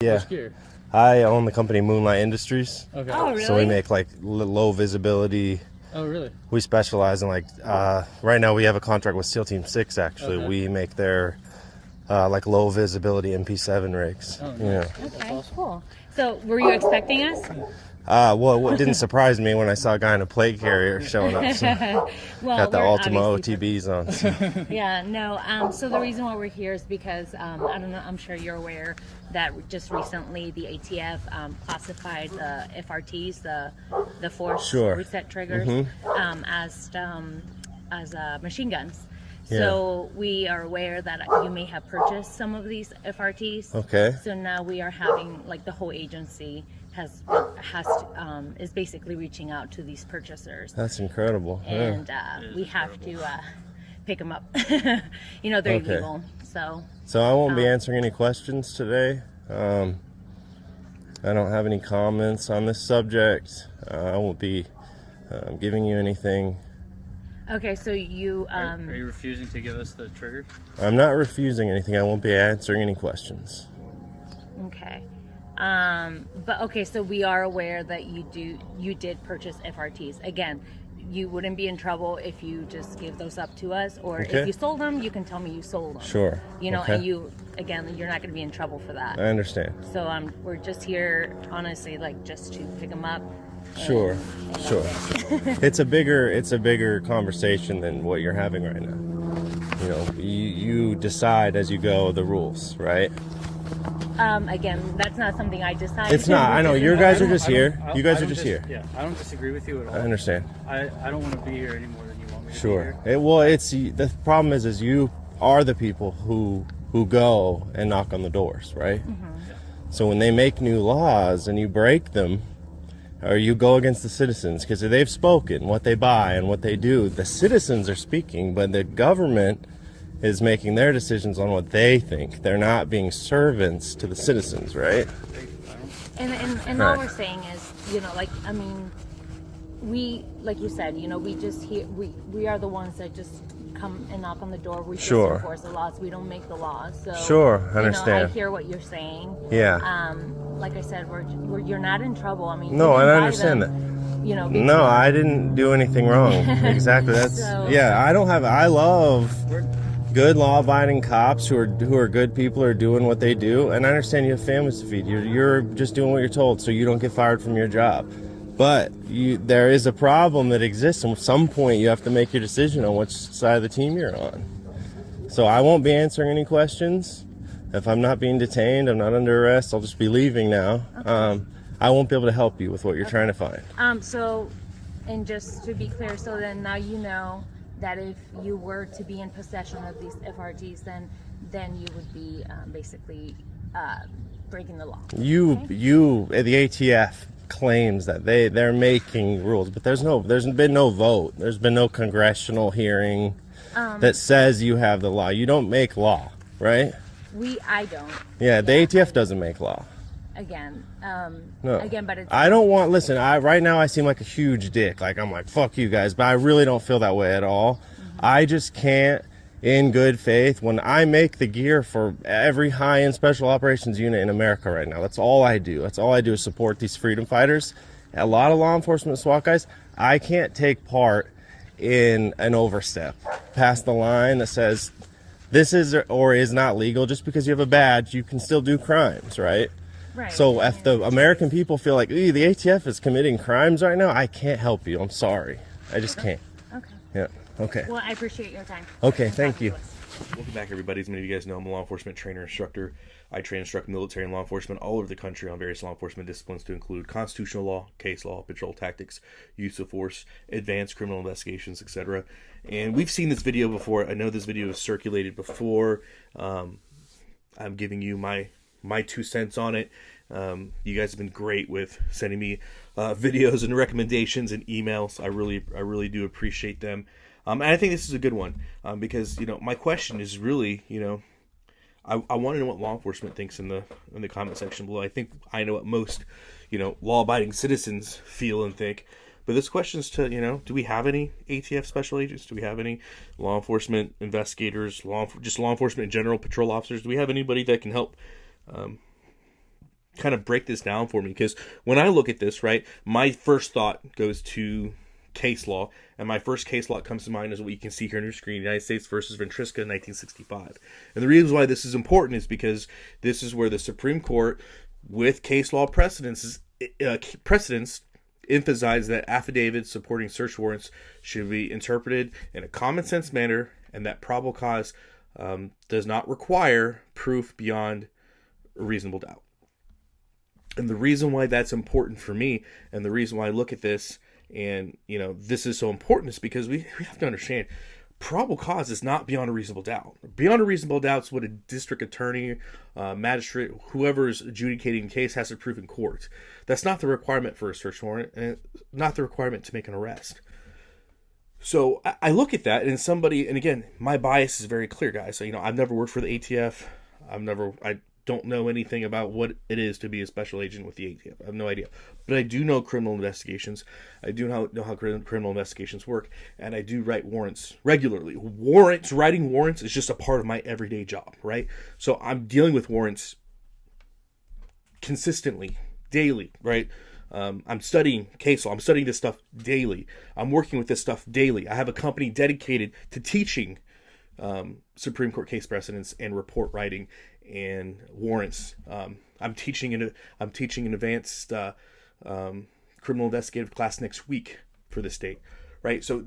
Yeah. Which gear? I own the company Moonlight Industries. Okay. Oh, really? So we make like low visibility. Oh, really? We specialize in like, right now we have a contract with SEAL Team 6 actually. Okay. We make their like low visibility MP7 rigs. Oh, nice. Yeah. Okay, awesome. cool. So, were you expecting us? Well, what didn't surprise me when I saw a guy in a plate carrier showing up. So Well, got the we're Ultima obviously- OTBs on. So. Yeah, no. So the reason why we're here is because I don't know. I'm sure you're aware that just recently the ATF classified the FRTs, the force Sure. reset triggers, as machine guns. Yeah. So we are aware that you may have purchased some of these FRTs. Okay. So now we are having, like, the whole agency is basically reaching out to these purchasers, That's incredible. and Yeah. we have to pick them up. You know, they're Okay. illegal. So I won't be answering any questions today. I don't have any comments on this subject. I won't be giving you anything. okay, so you Are you refusing to give us the trigger? I'm not refusing anything. I won't be answering any questions. okay. But okay, so we are aware that you did purchase FRTs. Again, you wouldn't be in trouble if you just gave those up to us, or Okay. if you sold them, you can tell me you sold them. Sure. You know, Okay. and you're not going to be in trouble for that. I understand. So we're just here, honestly, like, just to pick them up. Sure. It's a bigger conversation than what you're having right now. You know, you decide as you go the rules, right? Again, that's not something I decided. It's not. I know. Your guys are just I don't- here. I You guys don't are just here. Yeah, I don't disagree with you at all. I understand. I don't want to be here any more than you want me to Sure. be here. It's the problem is you are the people who go and knock on the doors, right? So when they make new laws and you break them, or you go against the citizens, because they've spoken what they buy and what they do, the citizens are speaking, but the government is making their decisions on what they think. They're not being servants to the citizens, right? And all we're saying is, you know, like, I mean, we, like you said, you know, we are the ones that just come and knock on the door. We just Sure. enforce the laws. We don't make the laws. So Sure, I you know, understand. I hear what you're saying. Yeah. Like I said, you're not in trouble. I mean, No, you and didn't I buy understand them, you know. No, I didn't do anything wrong. Exactly. That's So- I love good law-abiding cops who are good people, are doing what they do, and I understand you have families to feed. You're just doing what you're told, so you don't get fired from your job. But there is a problem that exists, and at some point you have to make your decision on which side of the team you're on. So I won't be answering any questions. If I'm not being detained, I'm not under arrest, I'll just be leaving now. Okay. I won't be able to help you with what you're trying to find. So, and just to be clear, so then now you know that if you were to be in possession of these FRTs, then you would be basically breaking the law. The ATF claims that they're making rules, but there's been no vote. There's been no congressional hearing that says you have the law. You don't make law, right? I don't. Yeah, the ATF doesn't make law. Again, No. Again, but it's. I don't want. Listen, right now I seem like a huge dick. Like I'm like fuck you guys, but I really don't feel that way at all. I just can't, in good faith, when I make the gear for every high-end special operations unit in America right now. That's all I do. That's all I do is support these freedom fighters. A lot of law enforcement SWAT guys. I can't take part in an overstep past the line that says this is or is not legal. Just because you have a badge, you can still do crimes, right? Right. So if the American people feel like, the ATF is committing crimes right now, I can't help you. I'm sorry. I just can't. Okay. Yeah. Okay. Well, I appreciate your time. Okay, thank you. Welcome back, everybody. As many of you guys know, I'm a law enforcement trainer instructor. I train and instruct military and law enforcement all over the country on various law enforcement disciplines to include constitutional law, case law, patrol tactics, use of force, advanced criminal investigations, etc. And we've seen this video before. I know this video was circulated before. I'm giving you my 2 cents on it. You guys have been great with sending me videos and recommendations and emails. I really do appreciate them. And I think this is a good one because my question is really I want to know what law enforcement thinks in the comment section below. I think I know what most law-abiding citizens feel and think. But this question is to do we have any ATF special agents? Do we have any law enforcement investigators? Just law enforcement in general, patrol officers? Do we have anybody that can help kind of break this down for me? Because when I look at this, right, my first thought goes to case law, and my first case law that comes to mind is what you can see here on your screen, United States versus Ventriska in 1965. And the reason why this is important is because this is where the Supreme Court, with case law precedents, emphasize that affidavits supporting search warrants should be interpreted in a common sense manner, and that probable cause does not require proof beyond a reasonable doubt. And the reason why that's important for me, and the reason why I look at this, and this is so important, is because we have to understand probable cause is not beyond a reasonable doubt. Beyond a reasonable doubt is what a district attorney, magistrate, whoever is adjudicating the case has to prove in court. That's not the requirement for a search warrant, and not the requirement to make an arrest. So I look at that, and again, my bias is very clear, guys. So, I've never worked for the ATF. I don't know anything about what it is to be a special agent with the ATF. I have no idea. But I do know criminal investigations. I do know how criminal investigations work. And I do write warrants regularly. Writing warrants is just a part of my everyday job, right? So I'm dealing with warrants consistently, daily, right? I'm studying case law. I'm studying this stuff daily. I'm working with this stuff daily. I have a company dedicated to teaching Supreme Court case precedents and report writing and warrants. I'm teaching an advanced criminal investigative class next week for the state, right? So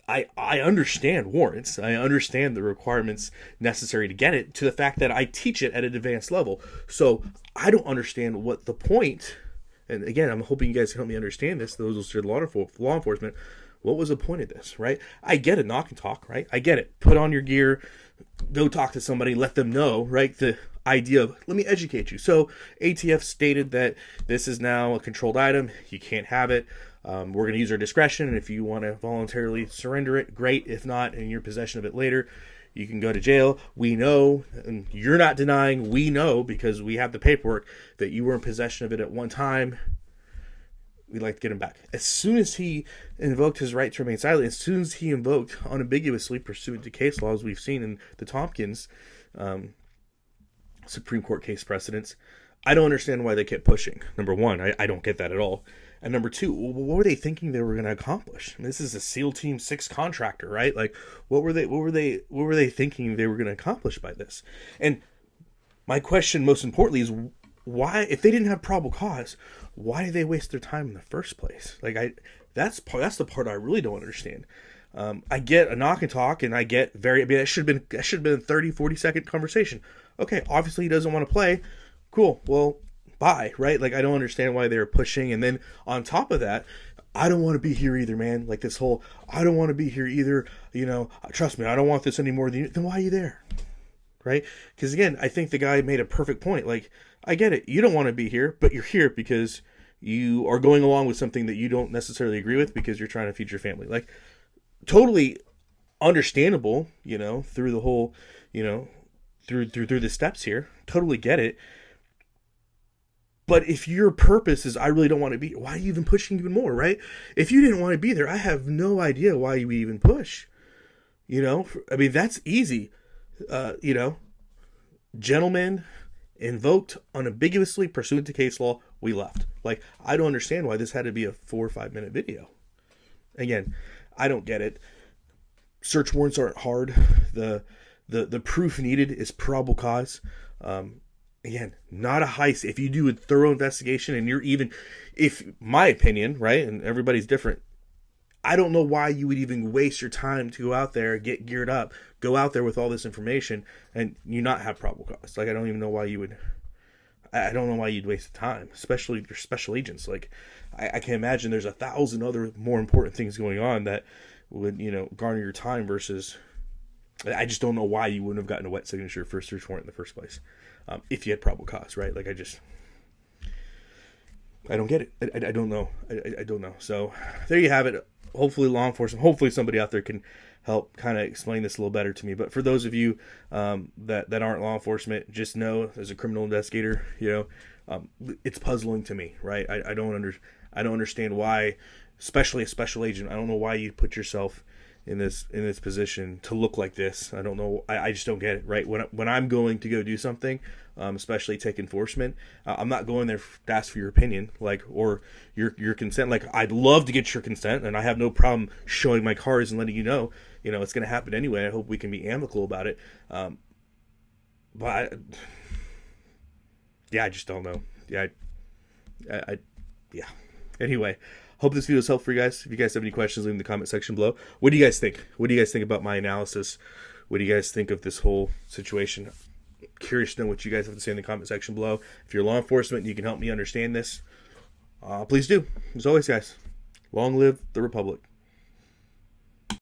I understand warrants. I understand the requirements necessary to get it, to the fact that I teach it at an advanced level. So I don't understand what the point. And again, I'm hoping you guys can help me understand this. Those who serve law enforcement, what was the point of this, right? I get it, knock and talk, right? I get it. Put on your gear, go talk to somebody, let them know, right? The idea of, let me educate you. So ATF stated that this is now a controlled item. You can't have it. We're going to use our discretion, and if you want to voluntarily surrender it, great. If not, in your possession of it later, you can go to jail. We know, and you're not denying, we know, because we have the paperwork, that you were in possession of it at one time. We'd like to get him back. As soon as he invoked his right to remain silent, as soon as he invoked unambiguously pursuant to case laws we've seen in the Tompkins Supreme Court case precedents, I don't understand why they kept pushing. Number one, I don't get that at all. And number two, what were they thinking they were going to accomplish? I mean, this is a SEAL Team 6 contractor, right? Like, what were they thinking they were going to accomplish by this? And my question, most importantly, is why, if they didn't have probable cause, why did they waste their time in the first place? Like, that's the part I really don't understand. I get a knock and talk, and I get that should have been a 30, 40-second conversation. Okay, obviously he doesn't want to play. Cool. Well, bye, right? Like, I don't understand why they were pushing. And then on top of that, I don't want to be here either, man. Like, this whole, I don't want to be here either. Trust me, I don't want this any more than you. Then why are you there? Right? Because again, I think the guy made a perfect point. Like, I get it. You don't want to be here, but you're here because you are going along with something that you don't necessarily agree with because you're trying to feed your family. Like, totally understandable, through the whole, through the steps here. Totally get it. But if your purpose is, I really don't want to be, why are you even pushing even more, right? If you didn't want to be there, I have no idea why you even push. I mean, that's easy. Gentlemen invoked unambiguously pursuant to case law, we left. Like, I don't understand why this had to be a 4 or 5 minute video. Again, I don't get it. Search warrants aren't hard. The proof needed is probable cause. Again, not a heist. If you do a thorough investigation and if my opinion, right, and everybody's different, I don't know why you would even waste your time to go out there, get geared up, go out there with all this information, and you not have probable cause. Like, I don't even know why you would. I don't know why you'd waste the time, especially if you're special agents. Like, I can imagine there's 1,000 other more important things going on that would, garner your time versus. I just don't know why you wouldn't have gotten a wet signature for a search warrant in the first place. If you had probable cause, right? Like, I don't get it. I don't know. I don't know. So there you have it. Hopefully law enforcement, hopefully somebody out there can help kind of explain this a little better to me. But for those of you that aren't law enforcement, just know, as a criminal investigator, it's puzzling to me, right? I don't understand why, especially a special agent. I don't know why you put yourself in this position to look like this. I don't know. I just don't get it, right? When I'm going to go do something, especially take enforcement, I'm not going there to ask for your opinion, like, or your consent. Like, I'd love to get your consent, and I have no problem showing my cards and letting you know it's going to happen anyway. I hope we can be amicable about it. But I just don't know. Yeah, yeah. Anyway, hope this video was helpful for you guys. If you guys have any questions, leave in the comment section below. What do you guys think? What do you guys think about my analysis? What do you guys think of this whole situation? Curious to know what you guys have to say in the comment section below. If you're law enforcement and you can help me understand this, please do. As always, guys, long live the Republic.